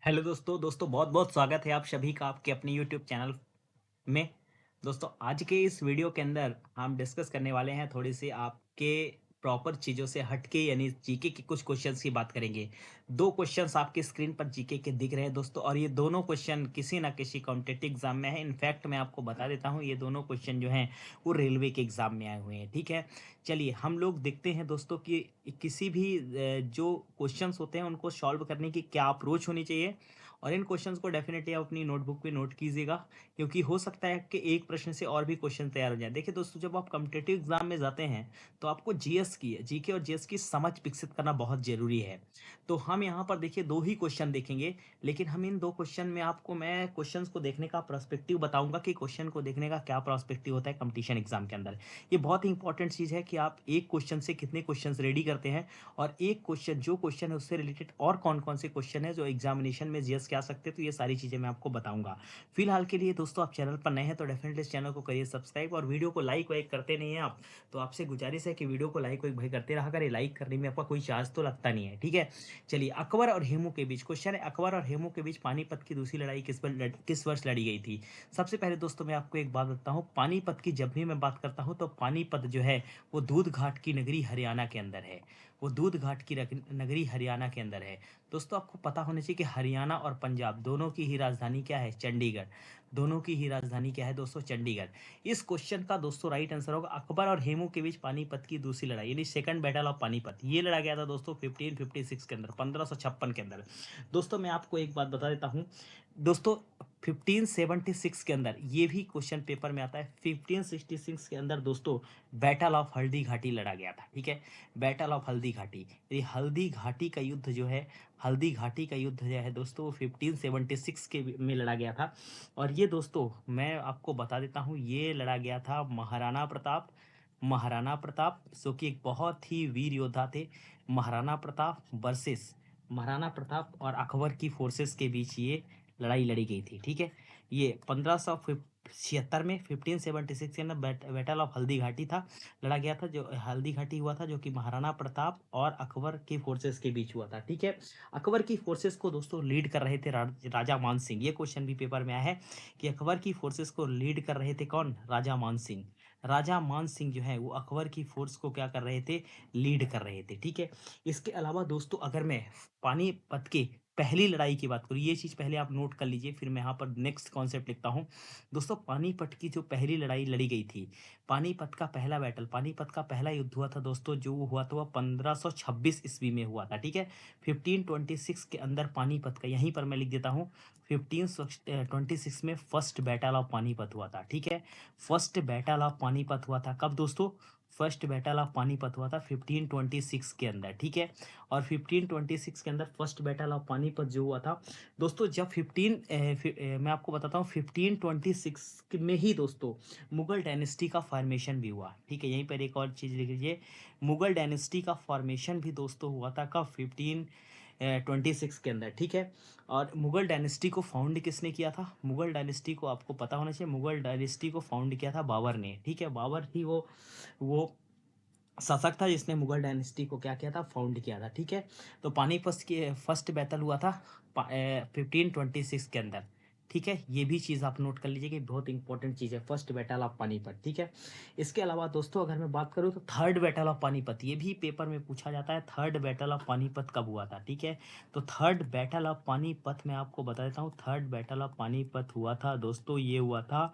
Hello दोस्तों बहुत बहुत स्वागत है आप सभी का आपके अपने यूट्यूब चैनल में। दोस्तों आज के इस वीडियो के अंदर हम डिस्कस करने वाले हैं थोड़ी सी आपके प्रॉपर चीज़ों से हटके यानी जीके के कुछ क्वेश्चंस की बात करेंगे। दो क्वेश्चंस आपके स्क्रीन पर जीके के दिख रहे हैं दोस्तों, और ये दोनों क्वेश्चन किसी ना किसी कॉम्पिटिटिव एग्जाम में है। इनफैक्ट मैं आपको बता देता हूँ ये दोनों क्वेश्चन जो हैं वो रेलवे के एग्जाम में आए हुए हैं। ठीक है, चलिए हम लोग देखते हैं दोस्तों कि किसी भी जो क्वेश्चंस होते हैं उनको सॉल्व करने की क्या अप्रोच होनी चाहिए। और इन क्वेश्चंस को डेफिनेटली आप अपनी नोटबुक पे नोट कीजिएगा, क्योंकि हो सकता है कि एक प्रश्न से और भी क्वेश्चन तैयार हो जाए। देखिए दोस्तों, जब आप कॉम्पिटिटिव एग्जाम में जाते हैं तो आपको जीएस की जीके और जीएस की समझ विकसित करना बहुत जरूरी है। तो हम यहाँ पर देखिए दो ही क्वेश्चन देखेंगे, लेकिन हम इन दो क्वेश्चन में आपको मैं क्वेश्चंस को देखने का पर्सपेक्टिव बताऊंगा कि क्वेश्चन को देखने का क्या पर्सपेक्टिव होता है कंपटीशन एग्जाम के अंदर। ये बहुत ही इंपॉर्टेंट चीज़ है कि आप एक क्वेश्चन से कितने क्वेश्चंस रेडी करते हैं, और एक क्वेश्चन जो क्वेश्चन है उससे रिलेटेड और कौन कौन से क्वेश्चन है जो एग्जामिनेशन में जीएस के आ सकते हैं। तो ये सारी चीज़ें मैं आपको बताऊंगा। फिलहाल के लिए दोस्तों, आप चैनल पर नए हैं तो डेफिनेटली इस चैनल को करिए सब्सक्राइब, और वीडियो को लाइक वाइक करते नहीं हैं आप, तो आपसे गुजारिश है कि वीडियो को लाइक वाइक भाई करते रहा करें। लाइक करने में आपका कोई चार्ज तो लगता नहीं है। ठीक है, चलिए अकबर और हेमू के बीच क्वेश्चन है। अकबर और हेमू के बीच पानीपत की दूसरी लड़ाई किस वर्ष लड़ी गई थी। सबसे पहले दोस्तों मैं आपको एक बात बताता हूँ, पानीपत की जब भी मैं बात करता हूँ तो पानीपत जो है वो दूध घाट की नगरी हरियाणा के अंदर है। वो दूध घाट की नगरी हरियाणा के अंदर है। दोस्तों आपको पता होना चाहिए कि हरियाणा और पंजाब दोनों की ही राजधानी क्या है, चंडीगढ़। दोनों की ही राजधानी क्या है दोस्तों, चंडीगढ़। इस क्वेश्चन का दोस्तों राइट आंसर होगा अकबर और हेमू के बीच पानीपत की दूसरी लड़ाई यानी सेकंड बैटल ऑफ पानीपत। ये लड़ा गया था दोस्तों 1556 के अंदर, 1556 के अंदर। दोस्तों मैं आपको एक बात बता देता हूँ दोस्तों, 1576 के अंदर ये भी क्वेश्चन पेपर में आता है। 1566 के अंदर दोस्तों बैटल ऑफ हल्दी घाटी लड़ा गया था। ठीक है, बैटल ऑफ हल्दी घाटी, ये हल्दी घाटी का युद्ध जो है, हल्दी घाटी का युद्ध जो है दोस्तों वो 1576 के में लड़ा गया था। और ये दोस्तों मैं आपको बता देता हूँ ये लड़ा गया था महाराणा प्रताप, महाराणा प्रताप जो कि एक बहुत ही वीर योद्धा थे। महाराणा प्रताप वर्सेस महाराणा प्रताप और अकबर की फोर्सेस के बीच ये लड़ाई लड़ी गई थी। ठीक है, ये 1576 में 1576 के अंदर बैटल ऑफ हल्दी घाटी था, लड़ा गया था। जो हल्दी घाटी हुआ था जो कि महाराणा प्रताप और अकबर की फोर्सेस के बीच हुआ था। ठीक है, अकबर की फोर्सेस को दोस्तों लीड कर रहे थे राजा मान सिंह। ये क्वेश्चन भी पेपर में आया है कि अकबर की फोर्सेस को लीड कर रहे थे कौन, राजा मान सिंह। राजा मान सिंह जो है वो अकबर की फोर्स को क्या कर रहे थे, लीड कर रहे थे। ठीक है, इसके अलावा दोस्तों अगर मैं पानीपत के पहली लड़ाई की बात करूँ, ये चीज़ पहले आप नोट कर लीजिए, फिर मैं यहाँ पर नेक्स्ट कॉन्सेप्ट लिखता हूँ। दोस्तों पानीपत की जो पहली लड़ाई लड़ी गई थी, पानीपत का पहला बैटल, पानीपत का पहला युद्ध हुआ था दोस्तों, जो हुआ था वह 1526 ईस्वी में हुआ था। ठीक है, 1526 के अंदर पानीपत का, यहीं पर मैं लिख देता हूँ, 1526 में फर्स्ट बैटल ऑफ पानीपत हुआ था। ठीक है, फर्स्ट बैटल ऑफ पानीपत हुआ था कब दोस्तों, फर्स्ट बैटल ऑफ पानीपत हुआ था 1526 के अंदर। ठीक है, और 1526 के अंदर फर्स्ट बैटल ऑफ पानीपत जो हुआ था दोस्तों, जब मैं आपको बताता हूँ 1526 में ही दोस्तों मुगल डायनेस्टी का फॉर्मेशन भी हुआ। ठीक है, यहीं पर एक और चीज़ लिख लीजिए, मुगल डायनेस्टी का फॉर्मेशन भी दोस्तों हुआ था कब, 1526 के अंदर। ठीक है, और मुगल डायनेस्टी को फाउंड किसने किया था, मुगल डायनेस्टी को आपको पता होना चाहिए, मुगल डायनेस्टी को फाउंड किया था बाबर ने। ठीक है, बाबर ही वो शासक था जिसने मुगल डायनेस्टी को क्या किया था, फाउंड किया था। ठीक है, तो पानीपत के फर्स्ट बैटल हुआ था 1526 के अंदर। ठीक है, ये भी चीज़ आप नोट कर लीजिए कि बहुत इंपॉर्टेंट चीज़ है, फर्स्ट बैटल ऑफ पानीपत। ठीक है, इसके अलावा दोस्तों अगर मैं बात करूँ तो थर्ड बैटल ऑफ पानीपत, ये भी पेपर में पूछा जाता है, थर्ड बैटल ऑफ पानीपत कब हुआ था। ठीक है, तो थर्ड बैटल ऑफ पानीपत मैं आपको बता देता हूँ, थर्ड बैटल ऑफ पानीपत हुआ था दोस्तों, ये हुआ था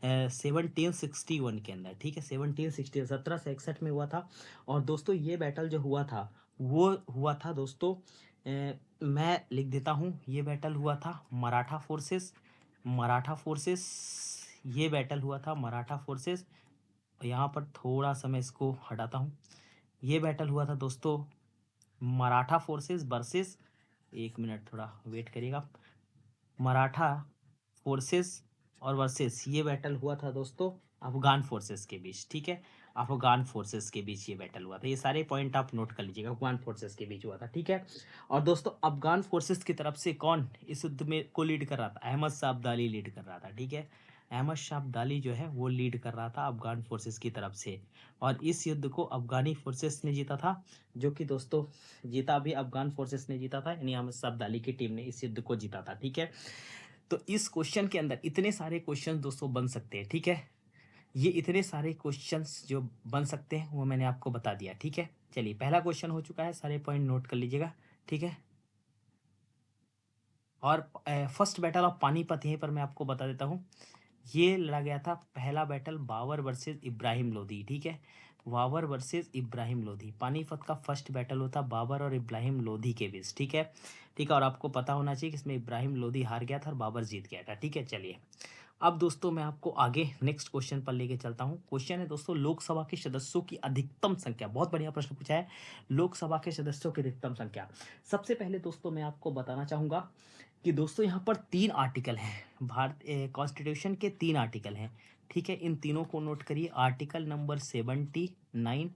1761 के अंदर। ठीक है, 1761 में हुआ था। और दोस्तों ये बैटल जो हुआ था वो हुआ था दोस्तों, मैं लिख देता हूँ, ये बैटल हुआ था मराठा फोर्सेस, मराठा फोर्सेस, ये बैटल हुआ था मराठा फोर्सेस। यहाँ पर थोड़ा सा मैं इसको हटाता हूँ, ये बैटल हुआ था दोस्तों मराठा फोर्सेस वर्सेस, एक मिनट थोड़ा वेट करिएगा, मराठा फोर्सेस और वर्सेस, ये बैटल हुआ था दोस्तों अफगान फोर्सेस के बीच। ठीक है, अफगान फोर्सेस के बीच ये बैटल हुआ था। ये सारे पॉइंट आप नोट कर लीजिएगा, अफगान फोर्सेस के बीच हुआ था। ठीक है, और दोस्तों अफगान फोर्सेस की तरफ से कौन इस युद्ध में को लीड कर रहा था, अहमद शाह अब्दाली लीड कर रहा था। ठीक है, अहमद शाह अब्दाली जो है वो लीड कर रहा था अफगान फोर्सेस की तरफ से, और इस युद्ध को अफगानी फोर्सेस ने जीता था, जो कि दोस्तों जीता भी अफगान फोर्सेस ने जीता था, यानी अहमद शाह अब्दाली की टीम ने इस युद्ध को जीता था। ठीक है, तो इस क्वेश्चन के अंदर इतने सारे क्वेश्चन दोस्तों बन सकते हैं। ठीक है, ये इतने सारे क्वेश्चंस जो बन सकते हैं वो मैंने आपको बता दिया। ठीक है, चलिए पहला क्वेश्चन हो चुका है, सारे पॉइंट नोट कर लीजिएगा। ठीक है, और फर्स्ट बैटल ऑफ पानीपत यहीं पर मैं आपको बता देता हूँ। ये लड़ा गया था पहला बैटल बाबर वर्सेस इब्राहिम लोधी। ठीक है, बाबर वर्सेस इब्राहिम लोधी, पानीपत का फर्स्ट बैटल होता बाबर और इब्राहिम लोधी के बीच। ठीक है, ठीक है, और आपको पता होना चाहिए कि इसमें इब्राहिम लोधी हार गया था और बाबर जीत गया था। ठीक है, चलिए अब दोस्तों मैं आपको आगे नेक्स्ट क्वेश्चन पर लेके चलता हूँ। क्वेश्चन है दोस्तों, लोकसभा के सदस्यों की अधिकतम संख्या। बहुत बढ़िया प्रश्न पूछा है, लोकसभा के सदस्यों की अधिकतम संख्या। सबसे पहले दोस्तों मैं आपको बताना चाहूंगा कि दोस्तों यहाँ पर 3 आर्टिकल हैं, भारत कॉन्स्टिट्यूशन के 3 आर्टिकल हैं। ठीक है, इन तीनों को नोट करिए, आर्टिकल नंबर 79,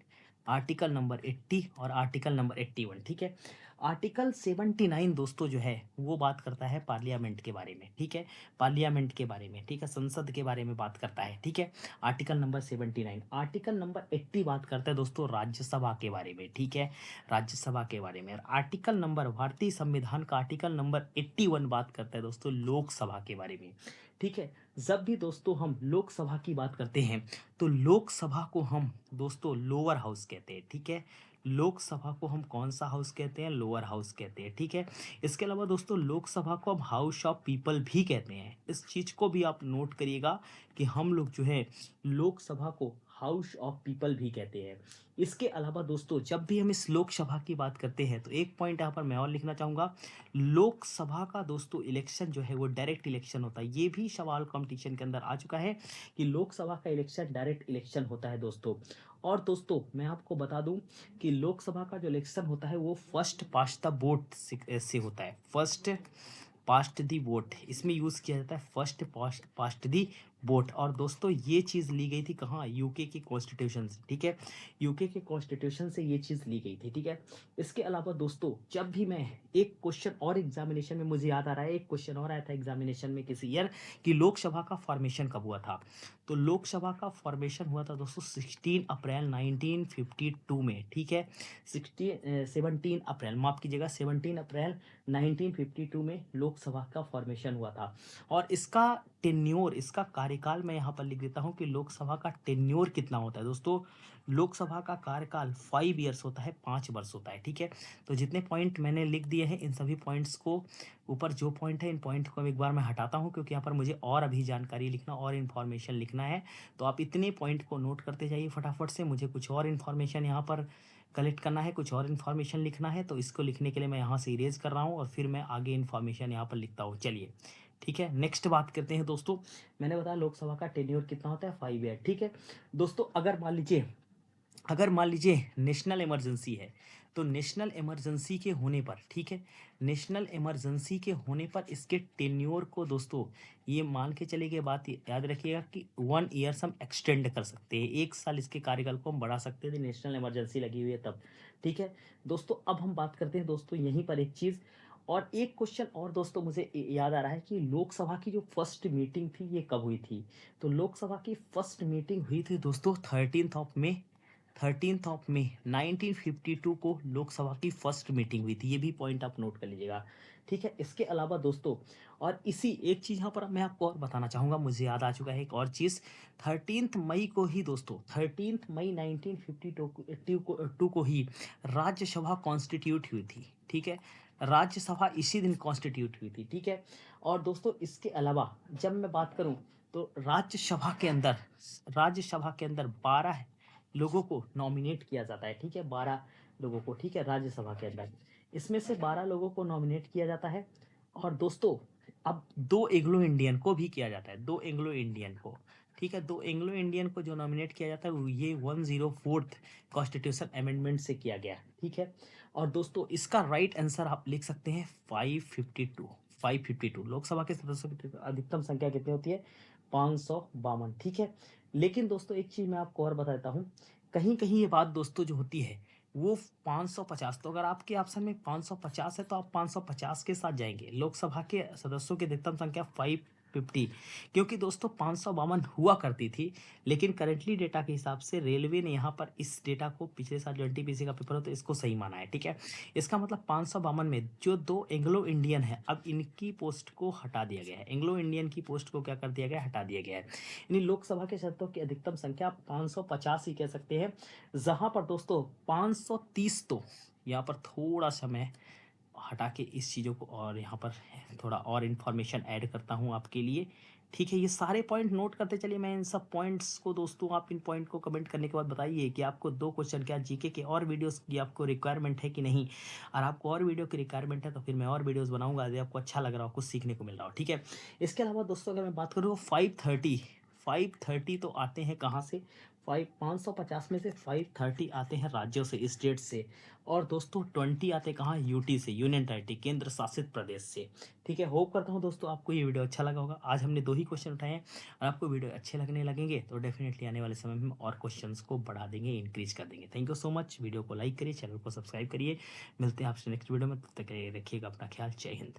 आर्टिकल नंबर 80 और आर्टिकल नंबर 81। ठीक है, आर्टिकल 79 दोस्तों जो है वो बात करता है पार्लियामेंट के बारे में। ठीक है, पार्लियामेंट के बारे में, ठीक है, संसद के बारे में बात करता है। ठीक है, आर्टिकल नंबर 79। आर्टिकल नंबर 80 बात करता है दोस्तों राज्यसभा के बारे में। ठीक है, राज्यसभा के बारे में। और आर्टिकल नंबर, भारतीय संविधान का आर्टिकल नंबर 81 बात करता है दोस्तों लोकसभा के बारे में। ठीक है, जब भी दोस्तों हम लोकसभा की बात करते हैं तो लोकसभा को हम दोस्तों लोअर हाउस कहते हैं। ठीक है, लोकसभा को हम कौन सा हाउस कहते हैं? लोअर हाउस कहते हैं। ठीक है, इसके अलावा दोस्तों लोकसभा को हम हाउस ऑफ पीपल भी कहते हैं। इस चीज को भी आप नोट करिएगा कि हम लोग जो है लोकसभा को हाउस ऑफ पीपल भी कहते हैं। इसके अलावा दोस्तों जब भी हम इस लोकसभा की बात करते हैं तो एक पॉइंट यहाँ पर मैं और लिखना चाहूंगा, लोकसभा का दोस्तों इलेक्शन जो है वो डायरेक्ट इलेक्शन होता है। ये भी सवाल कंपटीशन के अंदर आ चुका है कि लोकसभा का इलेक्शन डायरेक्ट इलेक्शन होता है दोस्तों। और दोस्तों मैं आपको बता दूं कि लोकसभा का जो इलेक्शन होता है वो फर्स्ट पास्ट द वोट से होता है। फर्स्ट पास्ट दी वोट इसमें यूज किया जाता है, फर्स्ट पास्ट दी वोट। और दोस्तों ये चीज ली गई थी कहाँ? यूके की कॉन्स्टिट्यूशन से। ठीक है, यूके के कॉन्स्टिट्यूशन से ये चीज ली गई थी। ठीक है, इसके अलावा दोस्तों जब भी मैं एक क्वेश्चन और एग्जामिनेशन में, मुझे याद आ रहा है एक क्वेश्चन और आया था एग्जामिनेशन में किसी ईयर, कि लोकसभा का फॉर्मेशन कब हुआ था? तो लोकसभा का फॉर्मेशन हुआ था दोस्तों 16 अप्रैल 1952 में। ठीक है, 17 अप्रैल, माफ कीजिएगा, 17 अप्रैल 1952 में लोकसभा का फॉर्मेशन हुआ था। और इसका टेन्योर, इसका कार्यकाल मैं यहाँ पर लिख देता हूँ कि लोकसभा का टेन्योर कितना होता है दोस्तों। लोकसभा का कार्यकाल 5 ईयर्स होता है, 5 वर्ष होता है। ठीक है, तो जितने पॉइंट मैंने लिख दिए हैं इन सभी पॉइंट्स को, ऊपर जो पॉइंट है इन पॉइंट को एक बार मैं हटाता हूँ, क्योंकि यहाँ पर मुझे और अभी जानकारी लिखना और इन्फॉर्मेशन लिखना है। तो आप इतने पॉइंट को नोट करते जाइए फटाफट से, मुझे कुछ और इन्फॉर्मेशन यहाँ पर कलेक्ट करना है, कुछ और इन्फॉर्मेशन लिखना है, तो इसको लिखने के लिए मैं यहाँ से इरेज कर रहा हूँ और फिर मैं आगे इन्फॉर्मेशन यहाँ पर लिखता हूँ। चलिए ठीक है, नेक्स्ट बात करते हैं दोस्तों। मैंने बताया लोकसभा का टेन्योर कितना होता है, 5 ईयर। ठीक है दोस्तों, अगर मान लीजिए नेशनल इमरजेंसी है, तो नेशनल इमरजेंसी के होने पर, ठीक है, नेशनल इमरजेंसी के होने पर इसके टेन्योर को दोस्तों ये मान के चलिए, बात याद रखिएगा कि 1 ईयर्स हम एक्सटेंड कर सकते हैं, 1 साल इसके कार्यकाल को हम बढ़ा सकते थे, नेशनल इमरजेंसी लगी हुई है तब। ठीक है दोस्तों, अब हम बात करते हैं दोस्तों यहीं पर एक चीज़, और एक क्वेश्चन और दोस्तों मुझे याद आ रहा है कि लोकसभा की जो फर्स्ट मीटिंग थी ये कब हुई थी? तो लोकसभा की फर्स्ट मीटिंग हुई थी दोस्तों 13 मई 1952 को लोकसभा की फर्स्ट मीटिंग हुई थी। ये भी पॉइंट आप नोट कर लीजिएगा। ठीक है, इसके अलावा दोस्तों और इसी एक चीज़ यहाँ पर मैं आपको और बताना चाहूँगा, मुझे याद आ चुका है एक और चीज़, 13 मई को ही दोस्तों, 13 मई 1952 को ही राज्यसभा कॉन्स्टिट्यूट हुई थी। ठीक है, राज्यसभा इसी दिन कॉन्स्टिट्यूट हुई थी। ठीक है, और दोस्तों इसके अलावा जब मैं बात करूं तो राज्यसभा के अंदर 12 लोगों को नॉमिनेट किया जाता है। ठीक है, 12 लोगों को, ठीक है, राज्यसभा के अंदर इसमें से 12 लोगों को नॉमिनेट किया जाता है। और दोस्तों अब 2 एंग्लो इंडियन को भी किया जाता है, 2 एंग्लो इंडियन को। ठीक है, 2 एंग्लो इंडियन को जो नॉमिनेट किया जाता है वो ये 104th कॉन्स्टिट्यूशन अमेंडमेंट से किया गया। ठीक है, और दोस्तों इसका राइट आंसर आप लिख सकते हैं 552। 552 लोकसभा के सदस्यों की अधिकतम संख्या कितनी होती है? 552। ठीक है, लेकिन दोस्तों एक चीज मैं आपको और बताता हूँ, कहीं कहीं ये बात दोस्तों जो होती है वो 550, तो अगर आपके ऑप्शन में 550 है तो आप 550 के साथ जाएंगे। लोकसभा के सदस्यों की अधिकतम संख्या 50, क्योंकि दोस्तों 552 हुआ करती थी, लेकिन करंटली डेटा के हिसाब से रेलवे ने यहाँ पर इस डेटा को पिछले साल जो एनटीपीसी का पेपर हो तो इसको सही माना है, ठीक है। इसका मतलब 552 में जो दो एंग्लो इंडियन है, अब इनकी पोस्ट को हटा दिया गया है। एंग्लो इंडियन की पोस्ट को क्या कर दिया गया है, हटा दिया गया है। यानी लोकसभा के सदस्यों की अधिकतम संख्या 550 ही कह सकते हैं, जहां पर दोस्तों 530 तो यहाँ पर थोड़ा सा मैं हटा के इस चीज़ों को और यहाँ पर थोड़ा और इन्फॉर्मेशन ऐड करता हूँ आपके लिए, ठीक है। ये सारे पॉइंट नोट करते चलिए। मैं इन सब पॉइंट्स को दोस्तों, आप इन पॉइंट को कमेंट करने के बाद बताइए कि आपको 2 क्वेश्चन क्या जीके के और वीडियोस की आपको रिक्वायरमेंट है कि नहीं। और आपको और वीडियो की रिक्वायरमेंट है तो फिर मैं और वीडियोस बनाऊंगा यदि आपको अच्छा लग रहा हो, कुछ सीखने को मिल रहा हो, ठीक है। इसके अलावा दोस्तों अगर मैं बात करूँ 530 तो आते हैं कहाँ से, 550 में से 530 आते हैं राज्यों से, स्टेट से। और दोस्तों 20 आते कहाँ, यूटी से, यूनियन टेरिटरी, केंद्र शासित प्रदेश से, ठीक है। होप करता हूँ दोस्तों आपको ये वीडियो अच्छा लगा होगा। आज हमने 2 ही क्वेश्चन उठाए हैं, और आपको वीडियो अच्छे लगने लगेंगे तो डेफिनेटली आने वाले समय में और क्वेश्चंस को बढ़ा देंगे, इंक्रीज कर देंगे। Thank you so much. Video को लाइक करिए, चैनल को सब्सक्राइब करिए। मिलते हैं आपसे नेक्स्ट वीडियो में, तब तक के लिए रखिएगा अपना ख्याल। जय हिंद।